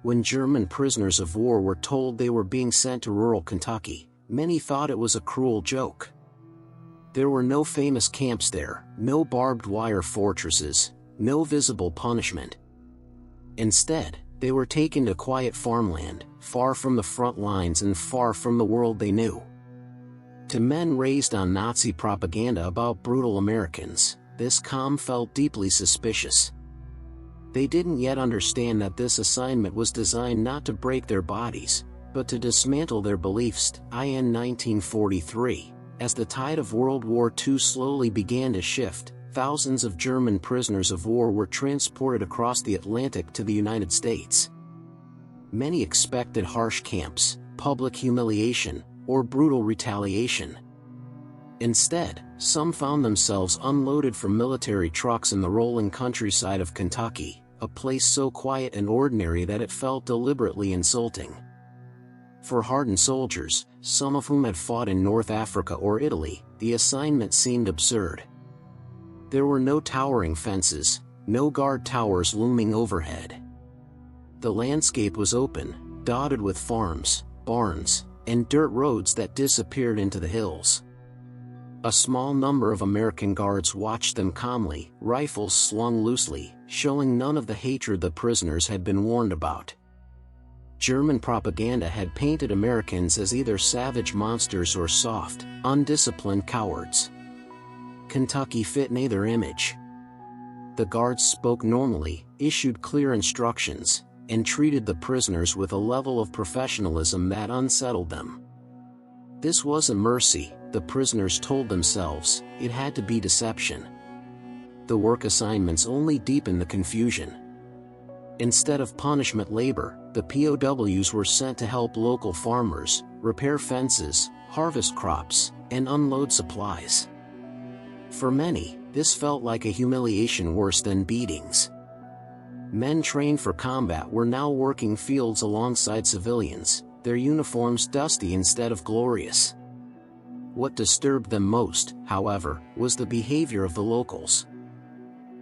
When German prisoners of war were told they were being sent to rural Kentucky, many thought it was a cruel joke. There were no famous camps there, no barbed wire fortresses, no visible punishment. Instead, they were taken to quiet farmland, far from the front lines and far from the world they knew. To men raised on Nazi propaganda about brutal Americans, this calm felt deeply suspicious. They didn't yet understand that this assignment was designed not to break their bodies, but to dismantle their beliefs. In 1943, as the tide of World War II slowly began to shift, thousands of German prisoners of war were transported across the Atlantic to the United States. Many expected harsh camps, public humiliation, or brutal retaliation. Instead, some found themselves unloaded from military trucks in the rolling countryside of Kentucky, a place so quiet and ordinary that it felt deliberately insulting. For hardened soldiers, some of whom had fought in North Africa or Italy, the assignment seemed absurd. There were no towering fences, no guard towers looming overhead. The landscape was open, dotted with farms, barns, and dirt roads that disappeared into the hills. A small number of American guards watched them calmly, rifles slung loosely, showing none of the hatred the prisoners had been warned about. German propaganda had painted Americans as either savage monsters or soft, undisciplined cowards. Kentucky fit neither image. The guards spoke normally, issued clear instructions, and treated the prisoners with a level of professionalism that unsettled them. This wasn't mercy, the prisoners told themselves, it had to be deception. The work assignments only deepened the confusion. Instead of punishment labor, the POWs were sent to help local farmers, repair fences, harvest crops, and unload supplies. For many, this felt like a humiliation worse than beatings. Men trained for combat were now working fields alongside civilians, their uniforms dusty instead of glorious. What disturbed them most, however, was the behavior of the locals.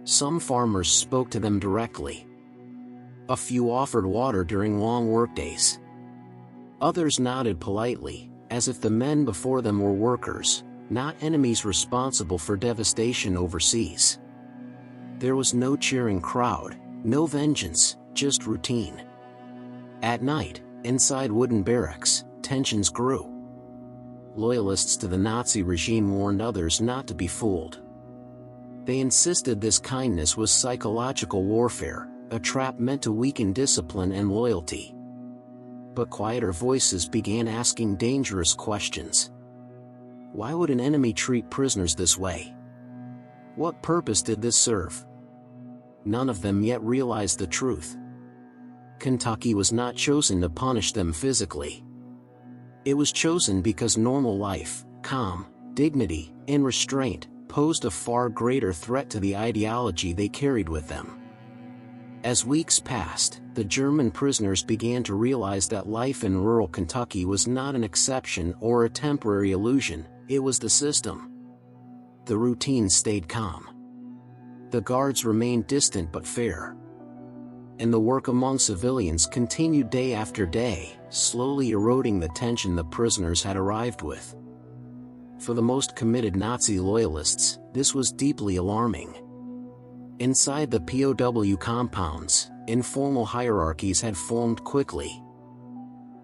Some farmers spoke to them directly. A few offered water during long workdays. Others nodded politely, as if the men before them were workers, not enemies responsible for devastation overseas. There was no cheering crowd, no vengeance, just routine. At night, inside wooden barracks, tensions grew. Loyalists to the Nazi regime warned others not to be fooled. They insisted this kindness was psychological warfare, a trap meant to weaken discipline and loyalty. But quieter voices began asking dangerous questions. Why would an enemy treat prisoners this way? What purpose did this serve? None of them yet realized the truth. Kentucky was not chosen to punish them physically. It was chosen because normal life, calm, dignity, and restraint posed a far greater threat to the ideology they carried with them. As weeks passed, the German prisoners began to realize that life in rural Kentucky was not an exception or a temporary illusion, it was the system. The routine stayed calm. The guards remained distant but fair. And the work among civilians continued day after day, slowly eroding the tension the prisoners had arrived with. For the most committed Nazi loyalists, this was deeply alarming. Inside the POW compounds, informal hierarchies had formed quickly.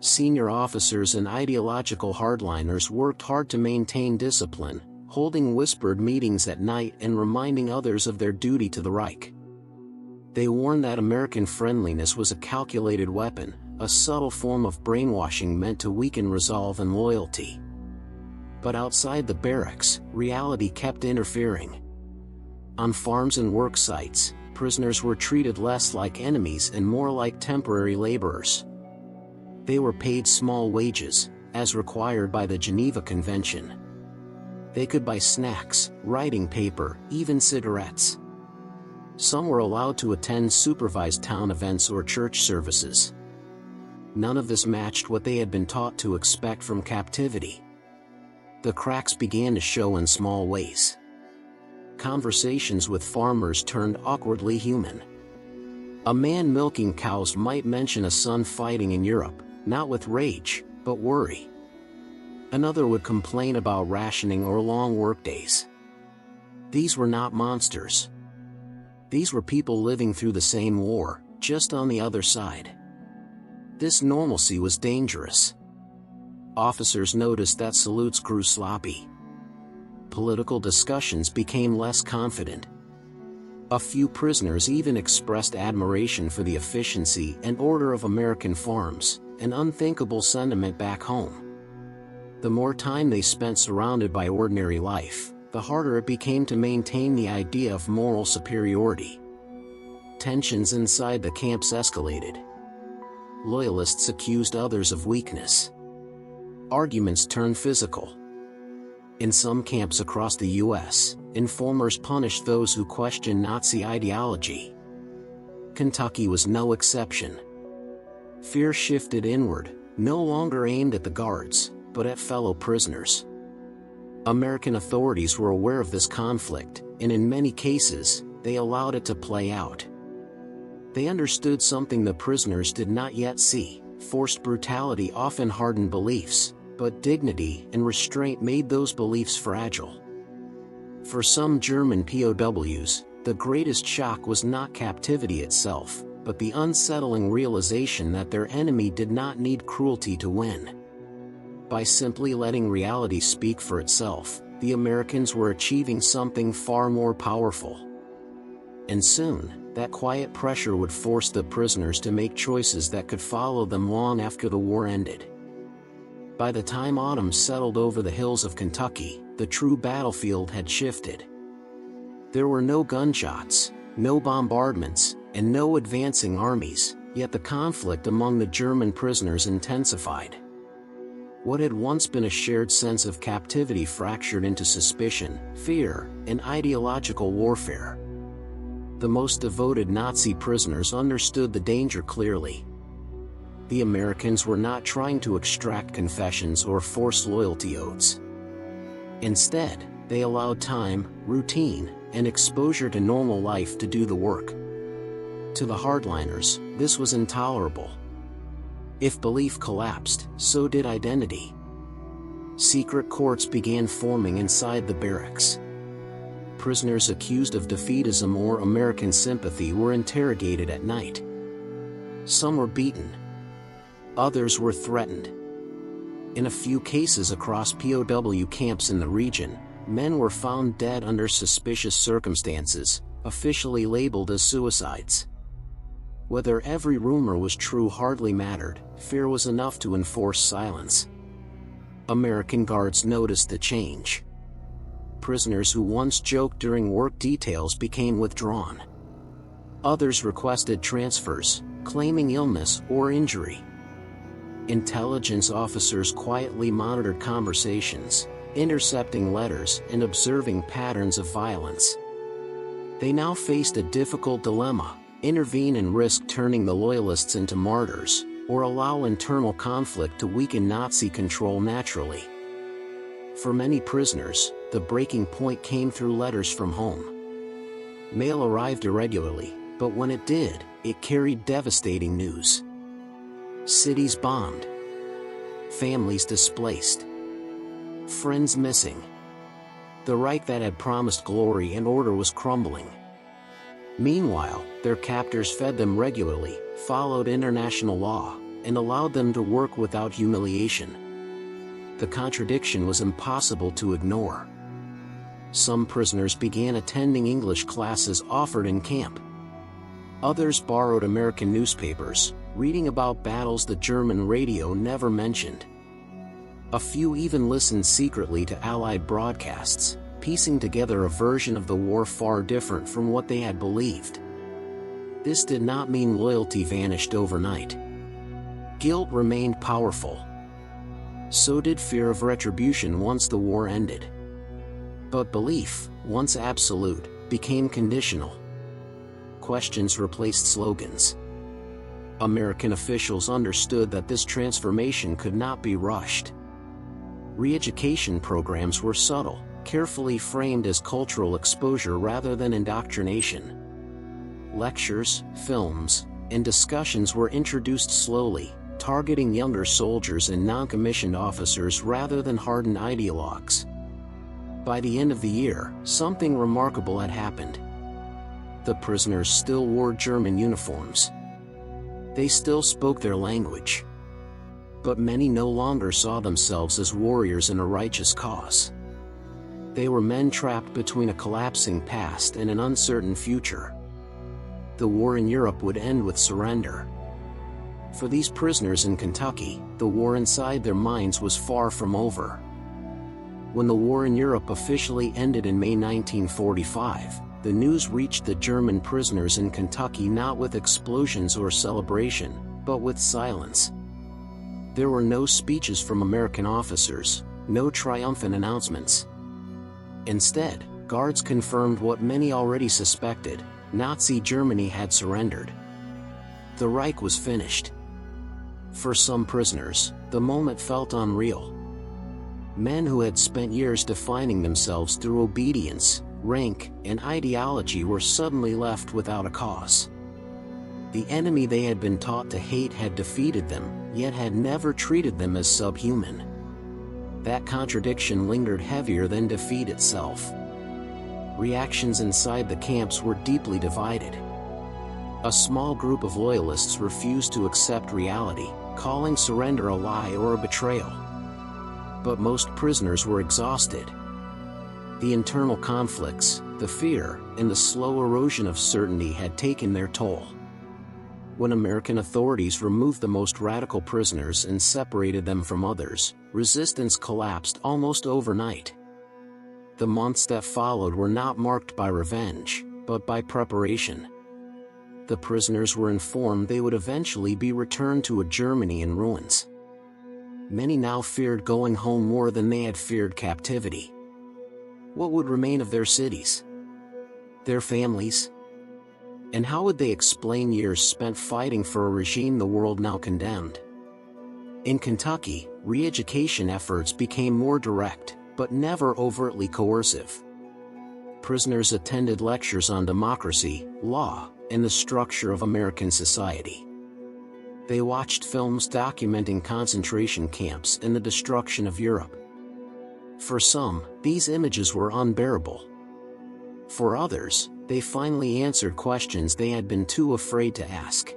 Senior officers and ideological hardliners worked hard to maintain discipline, holding whispered meetings at night and reminding others of their duty to the Reich. They warned that American friendliness was a calculated weapon, a subtle form of brainwashing meant to weaken resolve and loyalty. But outside the barracks, reality kept interfering. On farms and work sites, prisoners were treated less like enemies and more like temporary laborers. They were paid small wages, as required by the Geneva Convention. They could buy snacks, writing paper, even cigarettes. Some were allowed to attend supervised town events or church services. None of this matched what they had been taught to expect from captivity. The cracks began to show in small ways. Conversations with farmers turned awkwardly human. A man milking cows might mention a son fighting in Europe, not with rage, but worry. Another would complain about rationing or long workdays. These were not monsters. These were people living through the same war, just on the other side. This normalcy was dangerous. Officers noticed that salutes grew sloppy. Political discussions became less confident. A few prisoners even expressed admiration for the efficiency and order of American farms, an unthinkable sentiment back home. The more time they spent surrounded by ordinary life, the harder it became to maintain the idea of moral superiority. Tensions inside the camps escalated. Loyalists accused others of weakness. Arguments turned physical. In some camps across the U.S., informers punished those who questioned Nazi ideology. Kentucky was no exception. Fear shifted inward, no longer aimed at the guards, but at fellow prisoners. American authorities were aware of this conflict, and in many cases, they allowed it to play out. They understood something the prisoners did not yet see: forced brutality often hardened beliefs, but dignity and restraint made those beliefs fragile. For some German POWs, the greatest shock was not captivity itself, but the unsettling realization that their enemy did not need cruelty to win. By simply letting reality speak for itself, the Americans were achieving something far more powerful. And soon, that quiet pressure would force the prisoners to make choices that could follow them long after the war ended. By the time autumn settled over the hills of Kentucky, the true battlefield had shifted. There were no gunshots, no bombardments, and no advancing armies, yet the conflict among the German prisoners intensified. What had once been a shared sense of captivity fractured into suspicion, fear, and ideological warfare. The most devoted Nazi prisoners understood the danger clearly. The Americans were not trying to extract confessions or force loyalty oaths. Instead, they allowed time, routine, and exposure to normal life to do the work. To the hardliners, this was intolerable. If belief collapsed, so did identity. Secret courts began forming inside the barracks. Prisoners accused of defeatism or American sympathy were interrogated at night. Some were beaten. Others were threatened. In a few cases across POW camps in the region, men were found dead under suspicious circumstances, officially labeled as suicides. Whether every rumor was true hardly mattered, fear was enough to enforce silence. American guards noticed the change. Prisoners who once joked during work details became withdrawn. Others requested transfers, claiming illness or injury. Intelligence officers quietly monitored conversations, intercepting letters and observing patterns of violence. They now faced a difficult dilemma: intervene and risk turning the loyalists into martyrs, or allow internal conflict to weaken Nazi control naturally. For many prisoners, the breaking point came through letters from home. Mail arrived irregularly, but when it did, it carried devastating news. Cities bombed. Families displaced. Friends missing. The Reich that had promised glory and order was crumbling. Meanwhile, their captors fed them regularly, followed international law, and allowed them to work without humiliation. The contradiction was impossible to ignore. Some prisoners began attending English classes offered in camp. Others borrowed American newspapers, reading about battles the German radio never mentioned. A few even listened secretly to Allied broadcasts, piecing together a version of the war far different from what they had believed. This did not mean loyalty vanished overnight. Guilt remained powerful. So did fear of retribution once the war ended. But belief, once absolute, became conditional. Questions replaced slogans. American officials understood that this transformation could not be rushed. Re-education programs were subtle, carefully framed as cultural exposure rather than indoctrination. lectures, films, and discussions were introduced slowly, targeting younger soldiers and non-commissioned officers rather than hardened ideologues. By the end of the year, something remarkable had happened. The prisoners still wore German uniforms. They still spoke their language. But many no longer saw themselves as warriors in a righteous cause. They were men trapped between a collapsing past and an uncertain future. The war in Europe would end with surrender. For these prisoners in Kentucky, the war inside their minds was far from over. When the war in Europe officially ended in May 1945, the news reached the German prisoners in Kentucky not with explosions or celebration, but with silence. There were no speeches from American officers, no triumphant announcements. Instead, guards confirmed what many already suspected: Nazi Germany had surrendered. The Reich was finished. For some prisoners, the moment felt unreal. Men who had spent years defining themselves through obedience, rank, and ideology were suddenly left without a cause. The enemy they had been taught to hate had defeated them, yet had never treated them as subhuman. That contradiction lingered heavier than defeat itself. Reactions inside the camps were deeply divided. A small group of loyalists refused to accept reality, calling surrender a lie or a betrayal. But most prisoners were exhausted. The internal conflicts, the fear, and the slow erosion of certainty had taken their toll. When American authorities removed the most radical prisoners and separated them from others, resistance collapsed almost overnight. The months that followed were not marked by revenge, but by preparation. The prisoners were informed they would eventually be returned to a Germany in ruins. Many now feared going home more than they had feared captivity. What would remain of their cities? Their families? And how would they explain years spent fighting for a regime the world now condemned? In Kentucky, re-education efforts became more direct, but never overtly coercive. Prisoners attended lectures on democracy, law, and the structure of American society. They watched films documenting concentration camps and the destruction of Europe. For some, these images were unbearable. For others, they finally answered questions they had been too afraid to ask.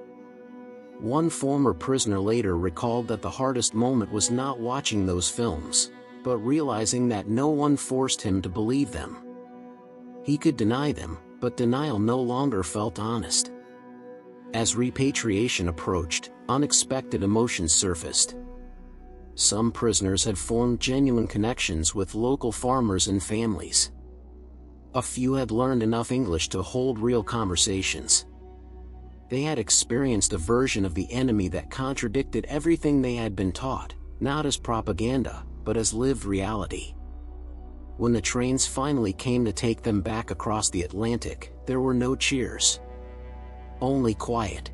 One former prisoner later recalled that the hardest moment was not watching those films, but realizing that no one forced him to believe them. He could deny them, but denial no longer felt honest. As repatriation approached, unexpected emotions surfaced. Some prisoners had formed genuine connections with local farmers and families. A few had learned enough English to hold real conversations. They had experienced a version of the enemy that contradicted everything they had been taught, not as propaganda, but as lived reality. When the trains finally came to take them back across the Atlantic, there were no cheers. Only quiet.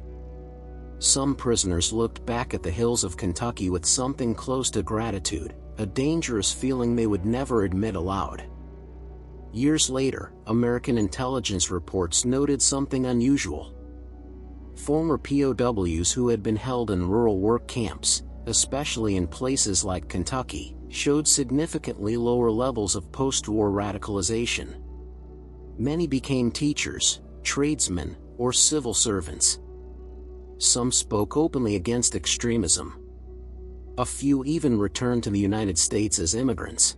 Some prisoners looked back at the hills of Kentucky with something close to gratitude, a dangerous feeling they would never admit aloud. Years later, American intelligence reports noted something unusual. Former POWs who had been held in rural work camps, especially in places like Kentucky, showed significantly lower levels of post-war radicalization. Many became teachers, tradesmen, or civil servants. Some spoke openly against extremism. A few even returned to the United States as immigrants.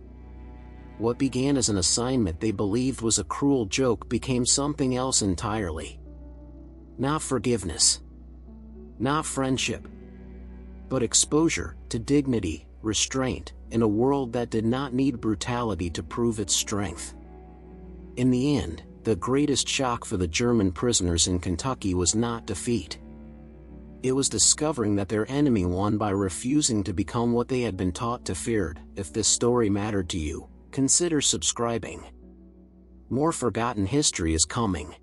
What began as an assignment they believed was a cruel joke became something else entirely. Not forgiveness. Not friendship. But exposure to dignity, restraint, in a world that did not need brutality to prove its strength. In the end, the greatest shock for the German prisoners in Kentucky was not defeat. It was discovering that their enemy won by refusing to become what they had been taught to fear. If this story mattered to you, consider subscribing. More forgotten history is coming.